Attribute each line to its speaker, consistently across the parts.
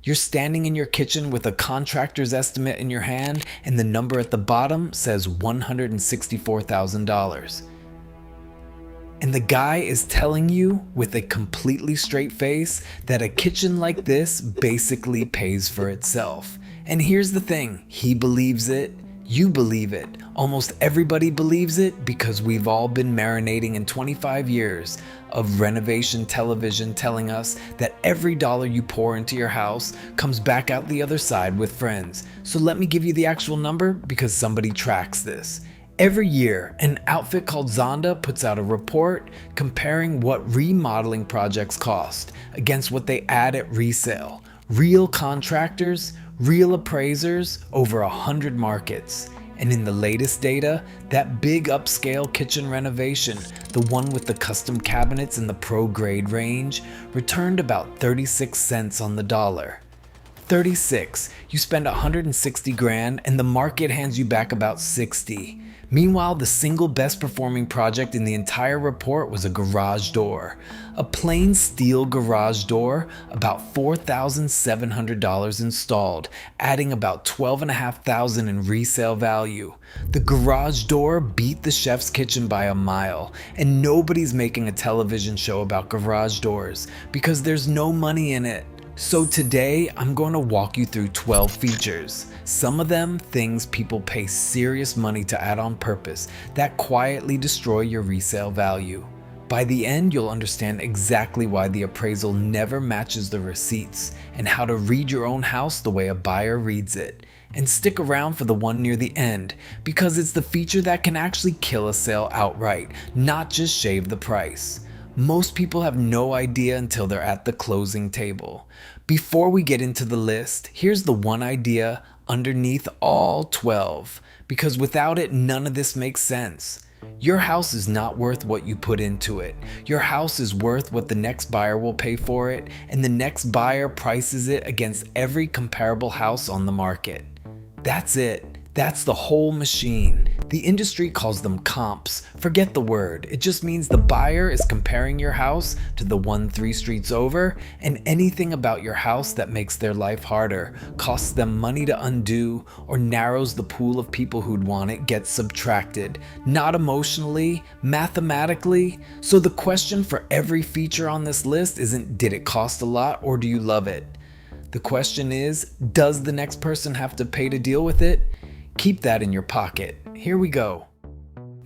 Speaker 1: You're standing in your kitchen with a contractor's estimate in your hand, and the number at the bottom says $164,000. And the guy is telling you with a completely straight face that a kitchen like this basically pays for itself. And here's the thing, he believes it, you believe it. Almost everybody believes it because we've all been marinating in 25 years of renovation television telling us that every dollar you pour into your house comes back out the other side with friends. So let me give you the actual number because somebody tracks this. Every year, an outfit called Zonda puts out a report comparing what remodeling projects cost against what they add at resale. Real contractors, real appraisers, over 100 markets. And in the latest data, that big upscale kitchen renovation, the one with the custom cabinets in the pro grade range, returned about 36 cents on the dollar. 36. You spend 160 grand and the market hands you back about 60. Meanwhile, the single best performing project in the entire report was a garage door. A plain steel garage door, about $4,700 installed, adding about $12,500 in resale value. The garage door beat the chef's kitchen by a mile, and nobody's making a television show about garage doors because there's no money in it. So today, I'm going to walk you through 12 features. Some of them things people pay serious money to add on purpose that quietly destroy your resale value. By the end, you'll understand exactly why the appraisal never matches the receipts and how to read your own house the way a buyer reads it. And stick around for the one near the end because it's the feature that can actually kill a sale outright, not just shave the price. Most people have no idea until they're at the closing table. Before we get into the list, here's the one idea underneath all 12, because without it, none of this makes sense. Your house is not worth what you put into it. Your house is worth what the next buyer will pay for it, and the next buyer prices it against every comparable house on the market. That's it. That's the whole machine. The industry calls them comps. Forget the word. It just means the buyer is comparing your house to the one 3 streets over, and anything about your house that makes their life harder, costs them money to undo, or narrows the pool of people who'd want it gets subtracted. Not emotionally, mathematically. So the question for every feature on this list isn't did it cost a lot or do you love it? The question is, does the next person have to pay to deal with it? Keep that in your pocket. Here we go.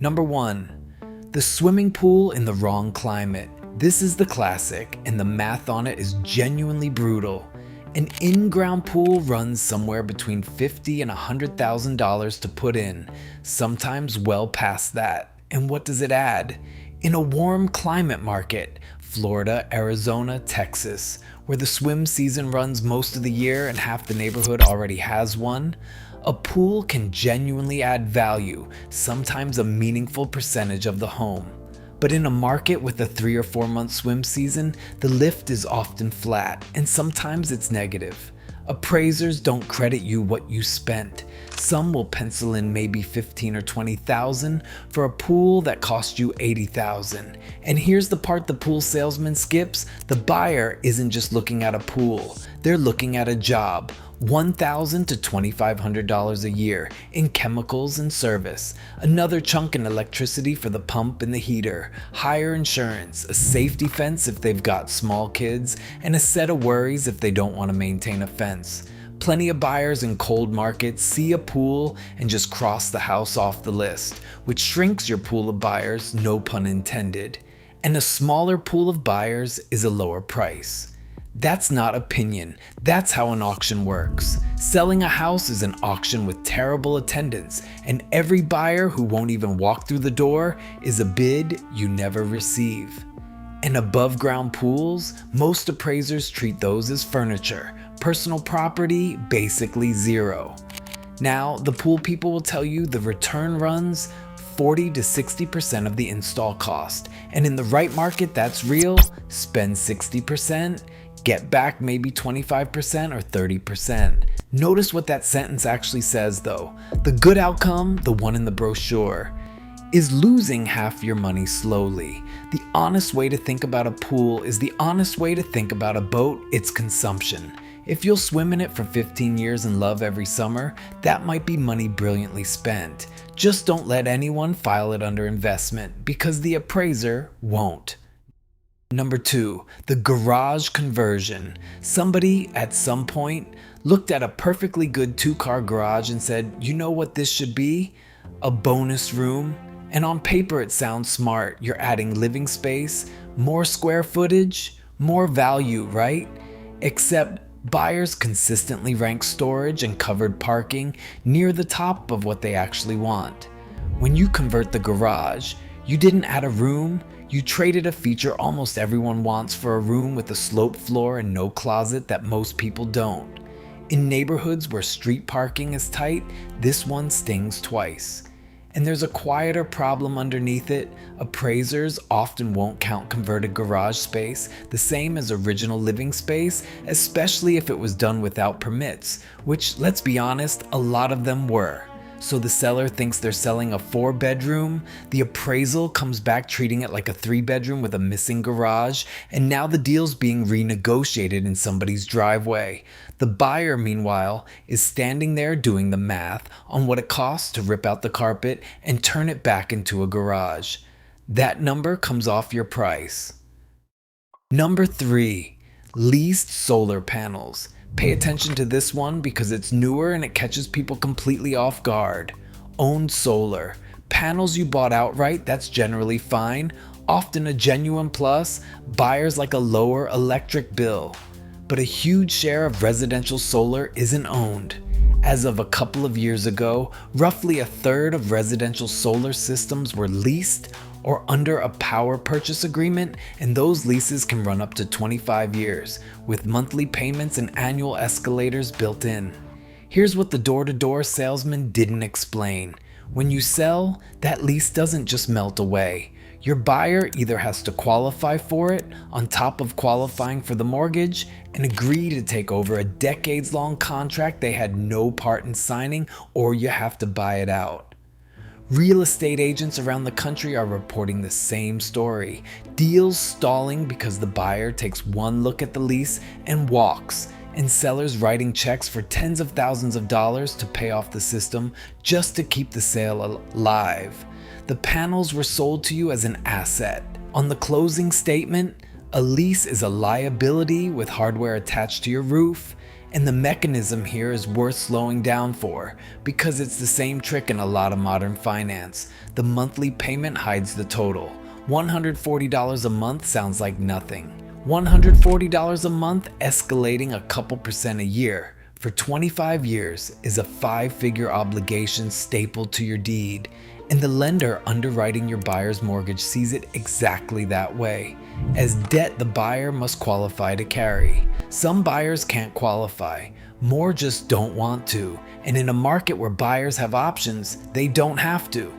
Speaker 1: Number 1. The swimming pool in the wrong climate. This is the classic, and the math on it is genuinely brutal. An in-ground pool runs somewhere between $50,000 and $100,000 to put in, sometimes well past that. And what does it add? In a warm climate market, Florida, Arizona, Texas, where the swim season runs most of the year and half the neighborhood already has one, a pool can genuinely add value, sometimes a meaningful percentage of the home. But in a market with a 3 or 4 month swim season, the lift is often flat, and sometimes it's negative. Appraisers don't credit you what you spent. Some will pencil in maybe $15,000 or $20,000 for a pool that cost you $80,000. And here's the part the pool salesman skips. The buyer isn't just looking at a pool. They're looking at a job. $1,000 to $2,500 a year in chemicals and service, another chunk in electricity for the pump and the heater, higher insurance, a safety fence if they've got small kids, and a set of worries if they don't want to maintain a fence. Plenty of buyers in cold markets see a pool and just cross the house off the list, which shrinks your pool of buyers, no pun intended. And a smaller pool of buyers is a lower price. That's not opinion, that's how an auction works. Selling a house is an auction with terrible attendance, and every buyer who won't even walk through the door is a bid you never receive. And above ground pools, most appraisers treat those as furniture. Personal property, basically zero. Now, the pool people will tell you the return runs 40 to 60% of the install cost, and in the right market that's real, spend 60%, get back maybe 25% or 30%. Notice what that sentence actually says though. The good outcome, the one in the brochure, is losing half your money slowly. The honest way to think about a pool is the honest way to think about a boat, its consumption. If you'll swim in it for 15 years and love every summer, that might be money brilliantly spent. Just don't let anyone file it under investment, because the appraiser won't. Number 2, the garage conversion. Somebody at some point looked at a perfectly good 2-car garage and said, you know what this should be? A bonus room. And on paper it sounds smart. You're adding living space, more square footage, more value, right? Except buyers consistently rank storage and covered parking near the top of what they actually want. When you convert the garage, you didn't add a room, you traded a feature almost everyone wants for a room with a sloped floor and no closet that most people don't. In neighborhoods where street parking is tight, this one stings twice. And there's a quieter problem underneath it. Appraisers often won't count converted garage space the same as original living space, especially if it was done without permits, which, let's be honest, a lot of them were. So the seller thinks they're selling a 4-bedroom, the appraisal comes back treating it like a 3-bedroom with a missing garage, and now the deal's being renegotiated in somebody's driveway. The buyer, meanwhile, is standing there doing the math on what it costs to rip out the carpet and turn it back into a garage. That number comes off your price. Number 3, leased solar panels. Pay attention to this one because it's newer and it catches people completely off guard. Owned solar. Panels you bought outright, that's generally fine. Often a genuine plus. Buyers like a lower electric bill. But a huge share of residential solar isn't owned. As of a couple of years ago, roughly 1/3 of residential solar systems were leased or under a power purchase agreement, and those leases can run up to 25 years, with monthly payments and annual escalators built in. Here's what the door-to-door salesman didn't explain. When you sell, that lease doesn't just melt away. Your buyer either has to qualify for it, on top of qualifying for the mortgage, and agree to take over a decades-long contract they had no part in signing, or you have to buy it out. Real estate agents around the country are reporting the same story. Deals stalling because the buyer takes one look at the lease and walks, and sellers writing checks for tens of thousands of dollars to pay off the system just to keep the sale alive. The panels were sold to you as an asset. On the closing statement, a lease is a liability with hardware attached to your roof. And the mechanism here is worth slowing down for, because it's the same trick in a lot of modern finance. The monthly payment hides the total. $140 a month sounds like nothing. $140 a month escalating a couple percent a year for 25 years is a 5-figure obligation stapled to your deed. And the lender underwriting your buyer's mortgage sees it exactly that way, as debt the buyer must qualify to carry. Some buyers can't qualify, more just don't want to, and in a market where buyers have options, they don't have to.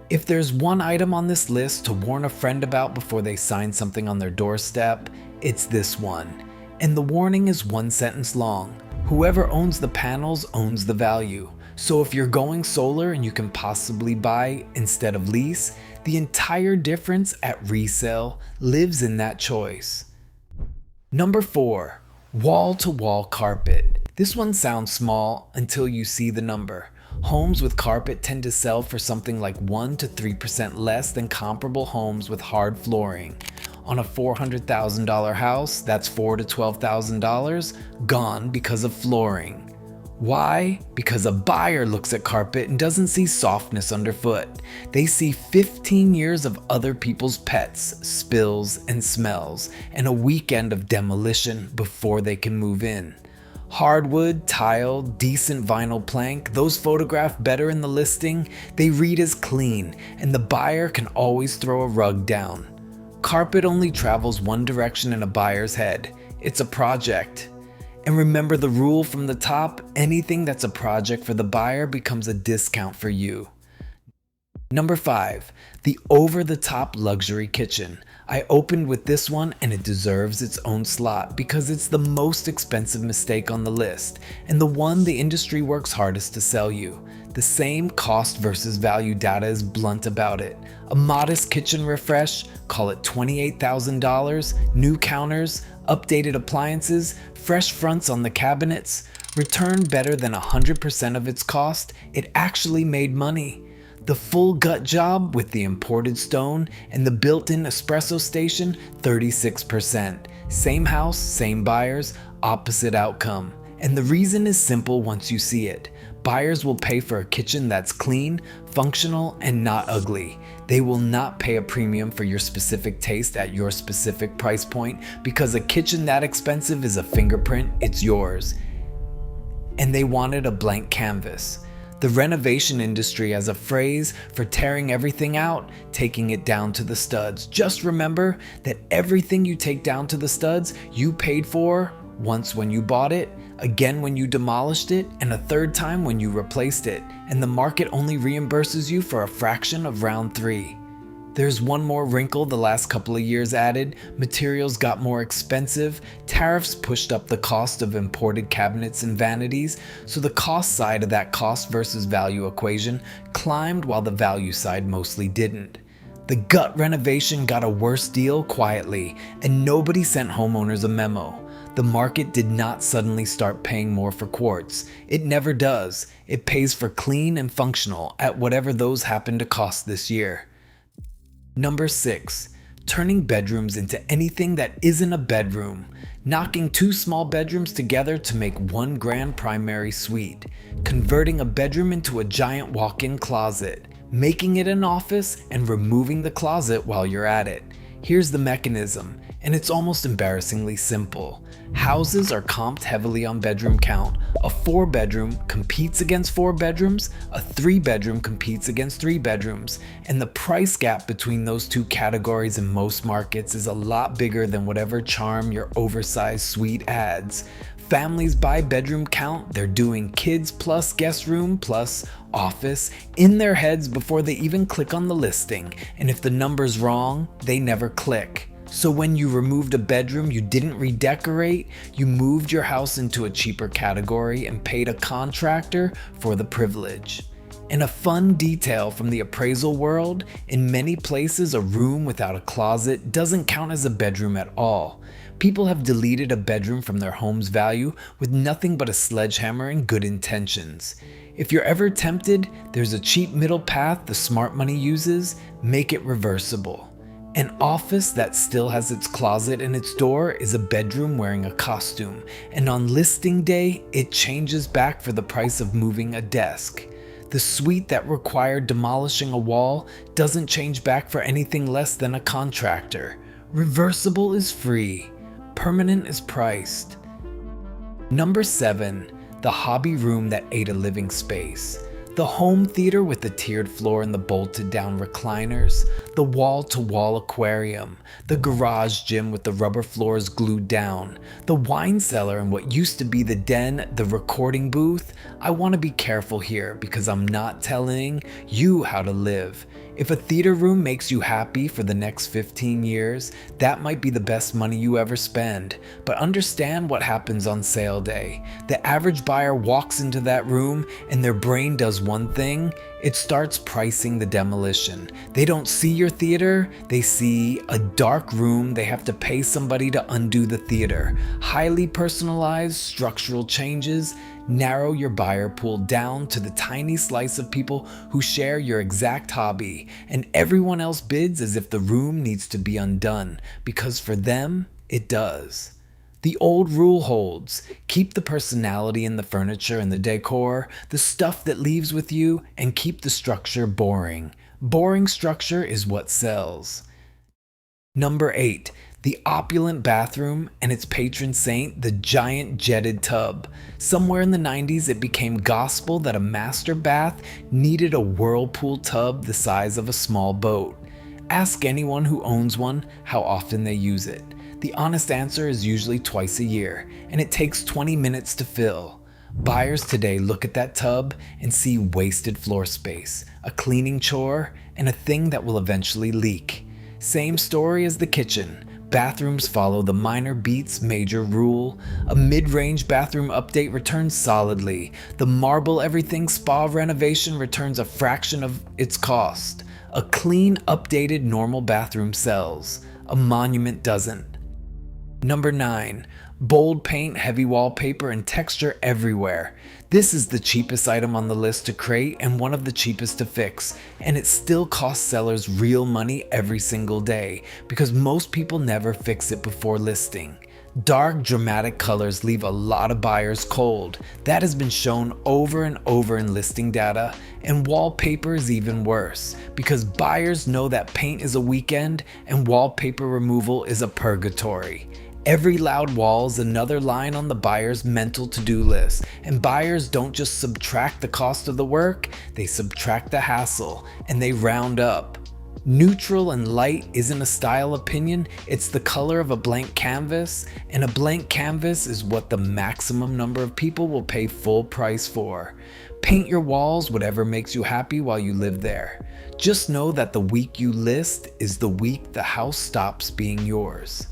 Speaker 1: If there's one item on this list to warn a friend about before they sign something on their doorstep, it's this one. And the warning is 1 sentence long. Whoever owns the panels owns the value. So if you're going solar and you can possibly buy instead of lease, the entire difference at resale lives in that choice. Number 4, wall-to-wall carpet. This one sounds small until you see the number. Homes with carpet tend to sell for something like 1 to 3% less than comparable homes with hard flooring. On a $400,000 house, that's $4,000 to $12,000 gone because of flooring. Why? Because a buyer looks at carpet and doesn't see softness underfoot. They see 15 years of other people's pets, spills, and smells, and a weekend of demolition before they can move in. Hardwood, tile, decent vinyl plank, those photographed better in the listing, they read as clean, and the buyer can always throw a rug down. Carpet only travels one direction in a buyer's head. It's a project. And remember the rule from the top, anything that's a project for the buyer becomes a discount for you. Number 5, the over-the-top luxury kitchen. I opened with this one and it deserves its own slot because it's the most expensive mistake on the list and the one the industry works hardest to sell you. The same cost versus value data is blunt about it. A modest kitchen refresh, call it $28,000, new counters, updated appliances, fresh fronts on the cabinets, returned better than 100% of its cost. It actually made money. The full gut job with the imported stone and the built-in espresso station, 36%. Same house, same buyers, opposite outcome. And the reason is simple once you see it. Buyers will pay for a kitchen that's clean, functional, and not ugly. They will not pay a premium for your specific taste at your specific price point because a kitchen that expensive is a fingerprint, it's yours. And they wanted a blank canvas. The renovation industry has a phrase for tearing everything out, taking it down to the studs. Just remember that everything you take down to the studs, you paid for once when you bought it, again when you demolished it, and a third time when you replaced it, and the market only reimburses you for a fraction of round 3. There's one more wrinkle the last couple of years added. Materials got more expensive, tariffs pushed up the cost of imported cabinets and vanities, so the cost side of that cost versus value equation climbed while the value side mostly didn't. The gut renovation got a worse deal quietly, and nobody sent homeowners a memo. The market did not suddenly start paying more for quartz. It never does. It pays for clean and functional at whatever those happen to cost this year. Number 6, turning bedrooms into anything that isn't a bedroom. Knocking 2 small bedrooms together to make one grand primary suite. Converting a bedroom into a giant walk-in closet. Making it an office and removing the closet while you're at it. Here's the mechanism, and it's almost embarrassingly simple. Houses are comped heavily on bedroom count. A 4-bedroom competes against 4 bedrooms, a 3-bedroom competes against 3 bedrooms, and the price gap between those two categories in most markets is a lot bigger than whatever charm your oversized suite adds. Families buy bedroom count, they're doing kids plus guest room plus office in their heads before they even click on the listing, and if the number's wrong, they never click. So when you removed a bedroom you didn't redecorate, you moved your house into a cheaper category and paid a contractor for the privilege. And a fun detail from the appraisal world, in many places a room without a closet doesn't count as a bedroom at all. People have deleted a bedroom from their home's value with nothing but a sledgehammer and good intentions. If you're ever tempted, there's a cheap middle path the smart money uses: make it reversible. An office that still has its closet and its door is a bedroom wearing a costume, and on listing day, it changes back for the price of moving a desk. The suite that required demolishing a wall doesn't change back for anything less than a contractor. Reversible is free. Permanent is priced. Number 7, the hobby room that ate a living space. The home theater with the tiered floor and the bolted down recliners, the wall-to-wall aquarium, the garage gym with the rubber floors glued down, the wine cellar and what used to be the den, the recording booth. I want to be careful here because I'm not telling you how to live. If a theater room makes you happy for the next 15 years, that might be the best money you ever spend. But understand what happens on sale day. The average buyer walks into that room and their brain does one thing: it starts pricing the demolition. They don't see your theater, they see a dark room they have to pay somebody to undo the theater. Highly personalized structural changes narrow your buyer pool down to the tiny slice of people who share your exact hobby, and everyone else bids as if the room needs to be undone, because for them, it does. The old rule holds: keep the personality in the furniture and the decor, the stuff that leaves with you, and keep the structure boring. Boring structure is what sells. Number 8, the opulent bathroom and its patron saint, the giant jetted tub. Somewhere in the 90s, it became gospel that a master bath needed a whirlpool tub the size of a small boat. Ask anyone who owns one how often they use it. The honest answer is usually twice a year, and it takes 20 minutes to fill. Buyers today look at that tub and see wasted floor space, a cleaning chore, and a thing that will eventually leak. Same story as the kitchen. Bathrooms follow the minor beats major rule. A mid-range bathroom update returns solidly. The marble everything spa renovation returns a fraction of its cost. A clean, updated, normal bathroom sells. A monument doesn't. Number 9. Bold paint, heavy wallpaper, and texture everywhere. This is the cheapest item on the list to create and one of the cheapest to fix, and it still costs sellers real money every single day because most people never fix it before listing. Dark, dramatic colors leave a lot of buyers cold. That has been shown over and over in listing data, and wallpaper is even worse because buyers know that paint is a weekend and wallpaper removal is a purgatory. Every loud wall is another line on the buyer's mental to-do list, and buyers don't just subtract the cost of the work, they subtract the hassle, and they round up. Neutral and light isn't a style opinion, it's the color of a blank canvas, and a blank canvas is what the maximum number of people will pay full price for. Paint your walls whatever makes you happy while you live there. Just know that the week you list is the week the house stops being yours.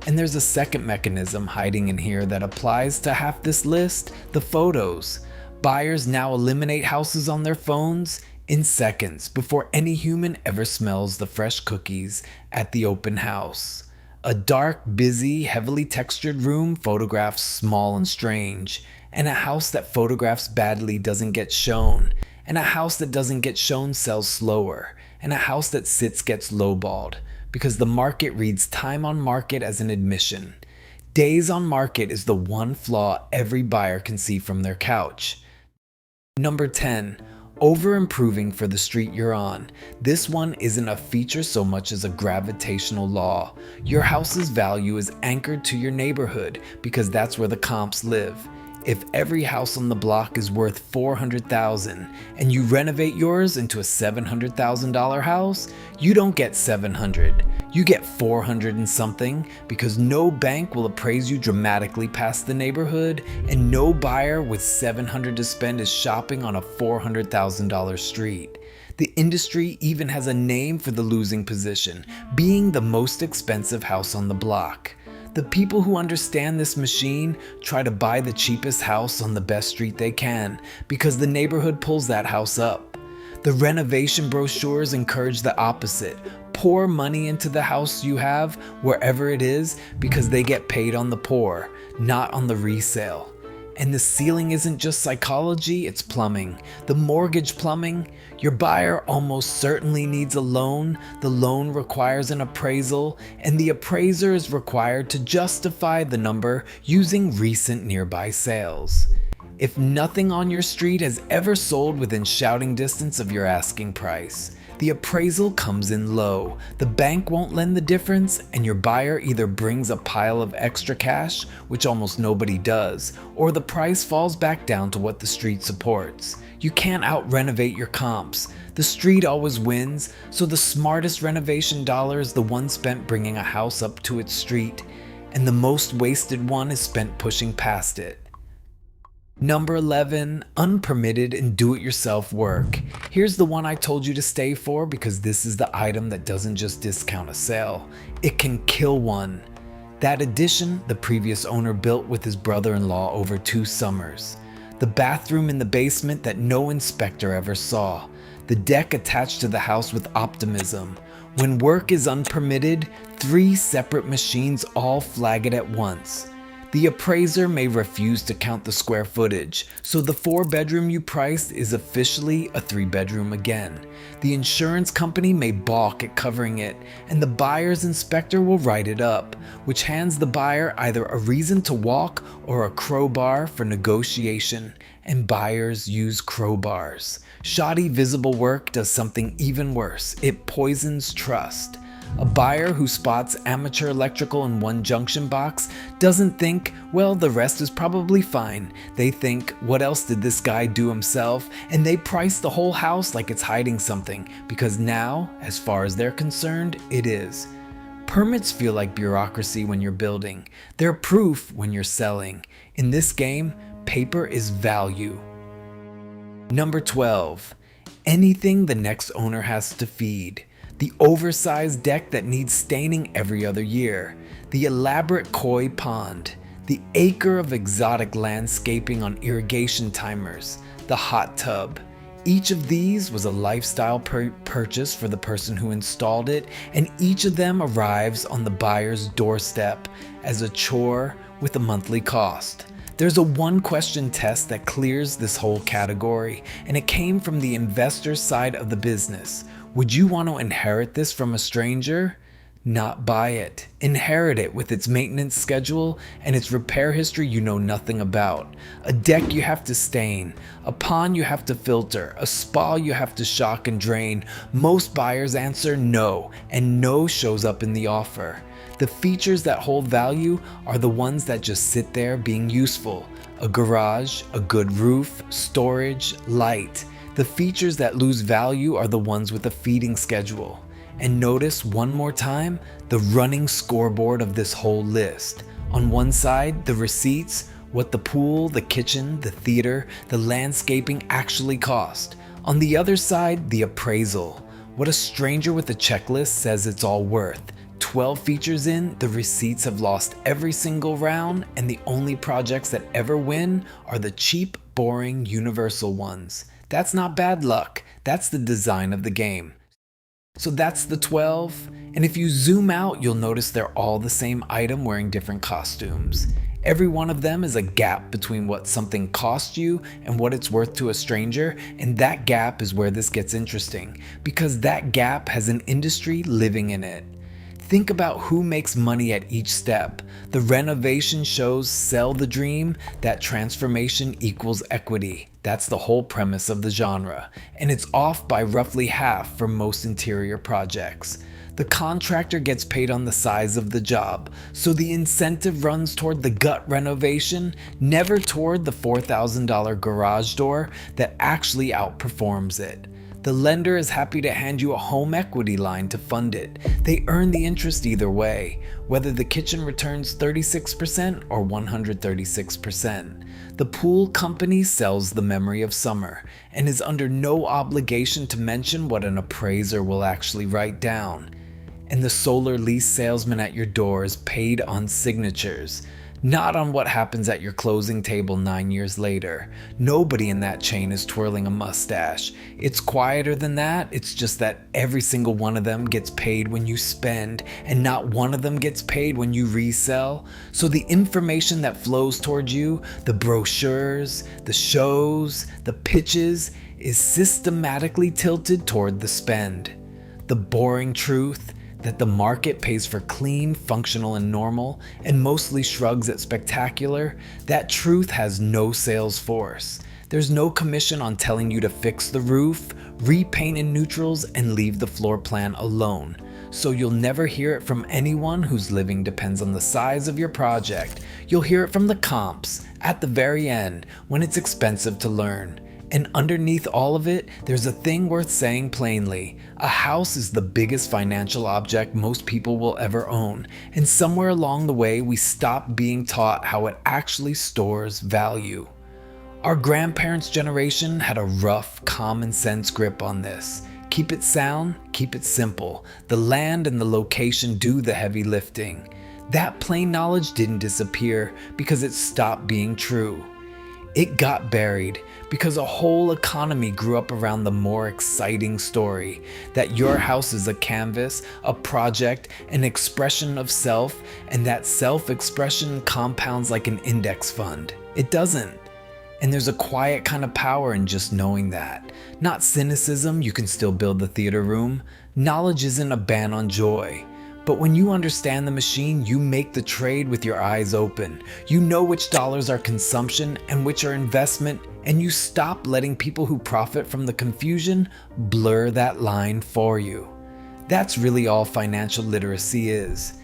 Speaker 1: And there's a second mechanism hiding in here that applies to half this list, the photos. Buyers now eliminate houses on their phones in seconds before any human ever smells the fresh cookies at the open house. A dark, busy, heavily textured room photographs small and strange, and a house that photographs badly doesn't get shown, and a house that doesn't get shown sells slower, and a house that sits gets lowballed, because the market reads time on market as an admission. Days on market is the one flaw every buyer can see from their couch. Number 10. Over-improving for the street you're on. This one isn't a feature so much as a gravitational law. Your house's value is anchored to your neighborhood because that's where the comps live. If every house on the block is worth $400,000 and you renovate yours into a $700,000 house, you don't get $700. You get $400 and something because no bank will appraise you dramatically past the neighborhood, and no buyer with $700 to spend is shopping on a $400,000 street. The industry even has a name for the losing position, being the most expensive house on the block. The people who understand this machine try to buy the cheapest house on the best street they can because the neighborhood pulls that house up. The renovation brochures encourage the opposite. Pour money into the house you have, wherever it is, because they get paid on the pour, not on the resale. And the ceiling isn't just psychology, it's plumbing. The mortgage plumbing. Your buyer almost certainly needs a loan. The loan requires an appraisal, and the appraiser is required to justify the number using recent nearby sales. If nothing on your street has ever sold within shouting distance of your asking price, the appraisal comes in low, the bank won't lend the difference, and your buyer either brings a pile of extra cash, which almost nobody does, or the price falls back down to what the street supports. You can't out-renovate your comps. The street always wins, so the smartest renovation dollar is the one spent bringing a house up to its street, and the most wasted one is spent pushing past it. Number 11, unpermitted and do-it-yourself work. Here's the one I told you to stay for because this is the item that doesn't just discount a sale, it can kill one. That addition, the previous owner built with his brother-in-law over 2 summers. The bathroom in the basement that no inspector ever saw. The deck attached to the house with optimism. When work is unpermitted, 3 separate machines all flag it at once. The appraiser may refuse to count the square footage, so the 4-bedroom you priced is officially a 3-bedroom again. The insurance company may balk at covering it, and the buyer's inspector will write it up, which hands the buyer either a reason to walk or a crowbar for negotiation, and buyers use crowbars. Shoddy visible work does something even worse. It poisons trust. A buyer who spots amateur electrical in one junction box doesn't think, well, the rest is probably fine. They think, what else did this guy do himself? And they price the whole house like it's hiding something, because now, as far as they're concerned, it is. Permits feel like bureaucracy when you're building. They're proof when you're selling. In this game, paper is value. Number 12. Anything the next owner has to feed. The oversized deck that needs staining every other year, the elaborate koi pond, the acre of exotic landscaping on irrigation timers, the hot tub. Each of these was a lifestyle purchase for the person who installed it, and each of them arrives on the buyer's doorstep as a chore with a monthly cost. There's a one-question test that clears this whole category, and it came from the investor's side of the business. Would you want to inherit this from a stranger? Not buy it. Inherit it with its maintenance schedule and its repair history you know nothing about. A deck you have to stain, a pond you have to filter, a spa you have to shock and drain. Most buyers answer no, and no shows up in the offer. The features that hold value are the ones that just sit there being useful. A garage, a good roof, storage, light. The features that lose value are the ones with a feeding schedule. And notice one more time the running scoreboard of this whole list. On one side, the receipts, what the pool, the kitchen, the theater, the landscaping actually cost. On the other side, the appraisal, what a stranger with a checklist says it's all worth. 12 features in, the receipts have lost every single round, and the only projects that ever win are the cheap, boring, universal ones. That's not bad luck, that's the design of the game. So that's the 12, and if you zoom out, you'll notice they're all the same item wearing different costumes. Every one of them is a gap between what something cost you and what it's worth to a stranger, and that gap is where this gets interesting, because that gap has an industry living in it. Think about who makes money at each step. The renovation shows sell the dream, that transformation equals equity. That's the whole premise of the genre, and it's off by roughly half for most interior projects. The contractor gets paid on the size of the job, so the incentive runs toward the gut renovation, never toward the $4,000 garage door that actually outperforms it. The lender is happy to hand you a home equity line to fund it. They earn the interest either way, whether the kitchen returns 36% or 136%. The pool company sells the memory of summer and is under no obligation to mention what an appraiser will actually write down. And the solar lease salesman at your door is paid on signatures, not on what happens at your closing table 9 years later. Nobody in that chain is twirling a mustache. It's quieter than that, it's just that every single one of them gets paid when you spend, and not one of them gets paid when you resell. So the information that flows towards you, the brochures, the shows, the pitches, is systematically tilted toward the spend. The boring truth, that the market pays for clean, functional, and normal, and mostly shrugs at spectacular, that truth has no sales force. There's no commission on telling you to fix the roof, repaint in neutrals, and leave the floor plan alone. So you'll never hear it from anyone whose living depends on the size of your project. You'll hear it from the comps, at the very end, when it's expensive to learn. And underneath all of it, there's a thing worth saying plainly. A house is the biggest financial object most people will ever own, and somewhere along the way we stop being taught how it actually stores value. Our grandparents' generation had a rough, common sense grip on this. Keep it sound, keep it simple. The land and the location do the heavy lifting. That plain knowledge didn't disappear because it stopped being true. It got buried because a whole economy grew up around the more exciting story that your house is a canvas, a project, an expression of self, and that self-expression compounds like an index fund. It doesn't. And there's a quiet kind of power in just knowing that. Not cynicism, you can still build the theater room. Knowledge isn't a ban on joy. But when you understand the machine, you make the trade with your eyes open. You know which dollars are consumption and which are investment, and you stop letting people who profit from the confusion blur that line for you. That's really all financial literacy is.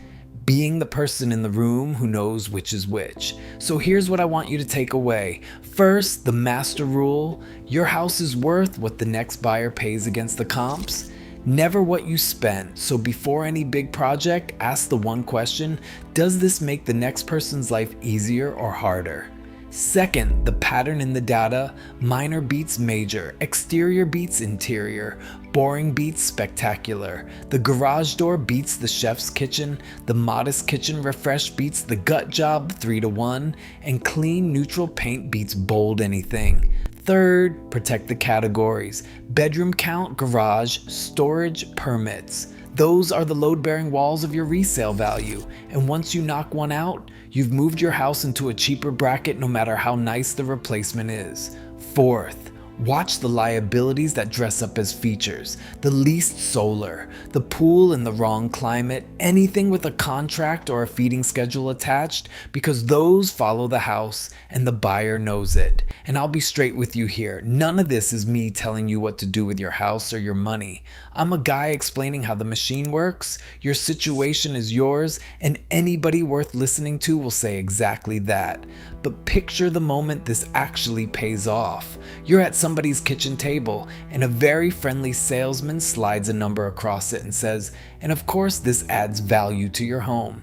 Speaker 1: Being the person in the room who knows which is which. So here's what I want you to take away. First, the master rule: your house is worth what the next buyer pays against the comps. Never what you spent, so before any big project, ask the one question: does this make the next person's life easier or harder? Second, the pattern in the data: minor beats major, exterior beats interior, boring beats spectacular. The garage door beats the chef's kitchen, the modest kitchen refresh beats the gut job 3-1, and clean neutral paint beats bold anything. Third, protect the categories: bedroom count, garage, storage, permits. Those are the load-bearing walls of your resale value, and once you knock one out, you've moved your house into a cheaper bracket no matter how nice the replacement is. Fourth, watch the liabilities that dress up as features: the leased solar, the pool in the wrong climate, anything with a contract or a feeding schedule attached, because those follow the house and the buyer knows it. And I'll be straight with you here, none of this is me telling you what to do with your house or your money. I'm a guy explaining how the machine works. Your situation is yours, and anybody worth listening to will say exactly that. But picture the moment this actually pays off. You're at somebody's kitchen table, and a very friendly salesman slides a number across it and says, "And of course this adds value to your home."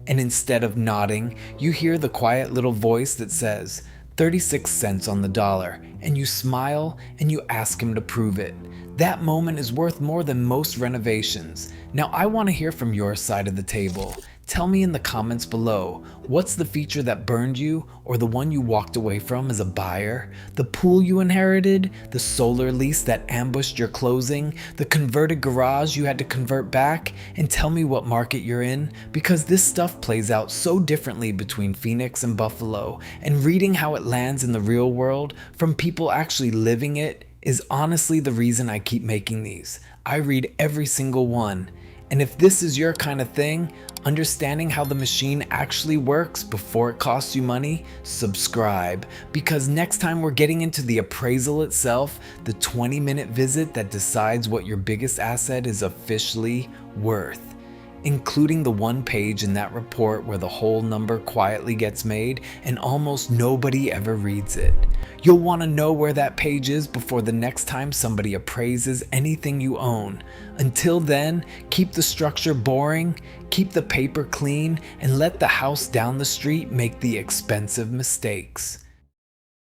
Speaker 1: And instead of nodding, you hear the quiet little voice that says, 36 cents on the dollar, and you smile and you ask him to prove it. That moment is worth more than most renovations. Now I want to hear from your side of the table. Tell me in the comments below, what's the feature that burned you, or the one you walked away from as a buyer? The pool you inherited? The solar lease that ambushed your closing? The converted garage you had to convert back? And tell me what market you're in, because this stuff plays out so differently between Phoenix and Buffalo, and reading how it lands in the real world from people actually living it is honestly the reason I keep making these. I read every single one. And if this is your kind of thing, understanding how the machine actually works before it costs you money, subscribe, because next time we're getting into the appraisal itself, the 20-minute visit that decides what your biggest asset is officially worth, including the one page in that report where the whole number quietly gets made and almost nobody ever reads it. You'll want to know where that page is before the next time somebody appraises anything you own. Until then, keep the structure boring, keep the paper clean, and let the house down the street make the expensive mistakes.